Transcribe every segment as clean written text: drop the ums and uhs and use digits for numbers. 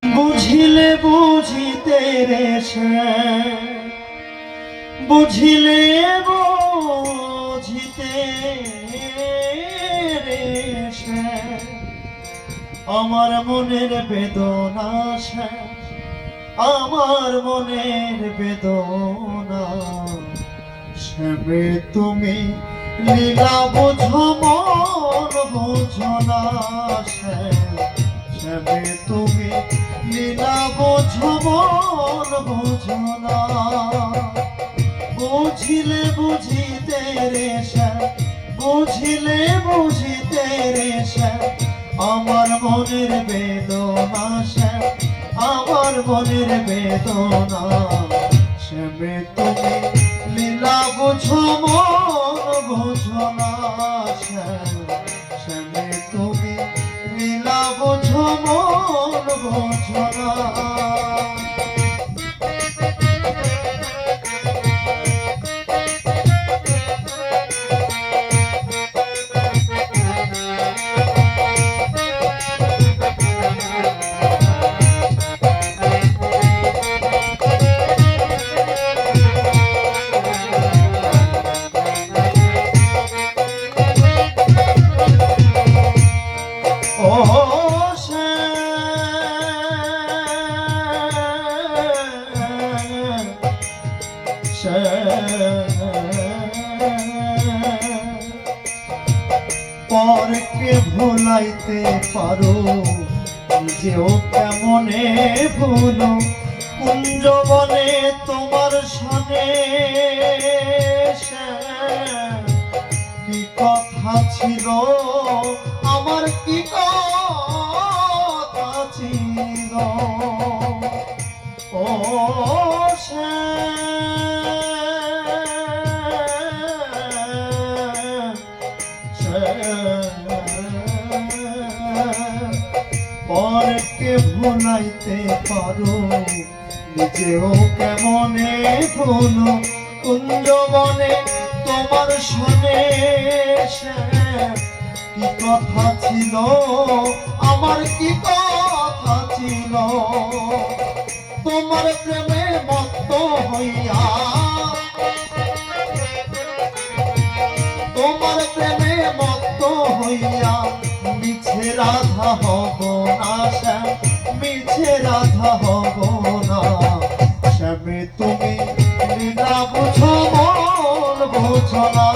বুঝিলে বুঝিতে রে বুঝিলে বুঝিতে রে আমার মনের বেদনা আমার মনের বেদনা শ্যামে তুমি লীলা বোঝো মন বোঝো না শ্যামে তুমি লীলা বোঝো মন বোঝো না বুঝিলে বুঝিতে রে বুঝিলে বুঝিতে রে আমার মনের বেদনা আমার মনের বেদনা শ্যামে তুমি লীলা বোঝো মন বোঝো না শ্যামে তুমি লীলা বোঝো মন বোঝো না পরকে ভুলাইতে পারো নিজেও কেমনে ভুলো কুঞ্জবনে তোমার সনে কি কথা ছিল আমার কি কথা ছিল ও পরকে ভুলাইতে পারো নিজেও কেমনে ভুলো কুঞ্জবনে তোমার সনে কি কথা ছিল আমার কি কথা ছিল তোমার প্রেমে মত্ত হইয়া তোমার প্রেমে মত্ত হইয়া মিছে রাধা হব না মিছে রাধা হব না শ্যামে তুমি লীলা বুঝো মন বুঝো না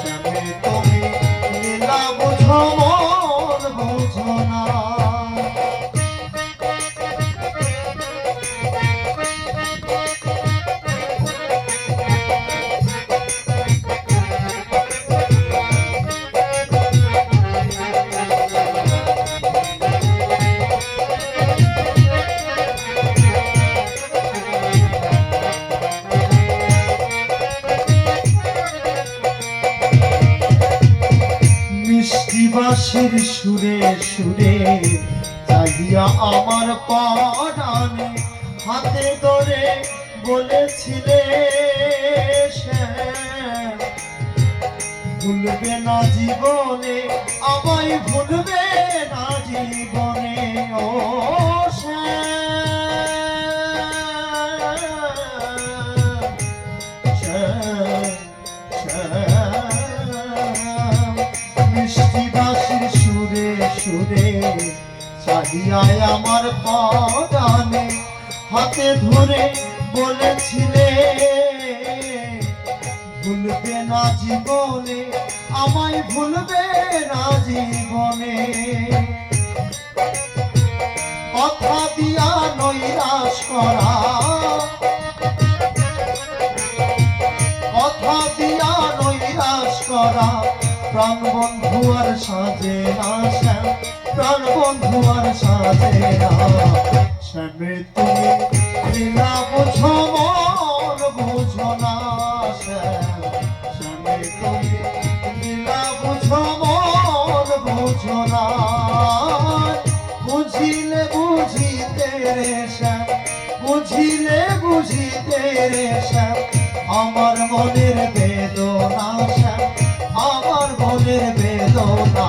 শ্যামে তুমি লীলা বুঝো মন বুঝো না বাঁশির সুরে সুরে চাহিয়া আমার পরাণে হাতে ধরে বলেছিলে ভুলবে না জীবনে আমায় ভুলবে না জীবনে ও সুরে চাহিয়ায় আমার পরাণে হাতে ধরে বলেছিলে ভুলবে না জীবনে আমায় ভুলবে না জীবনে কথা দিয়া নৈরাশ করা কথা দিয়া নৈরাশ করা প্রাণ বন্ধু আর সাজে না প্রাণ বন্ধু আর সাজে না শ্যামে তুমি লীলা বুঝো মন বুঝো না শ্যামে তুমি লীলা বুঝো মন বুঝো না বুঝিলে বুঝিতে রে শ্যাম বুঝিলে বুঝিতে রে শ্যাম আমার মনের বেদনা শ্যাম আমার মনের বেদনা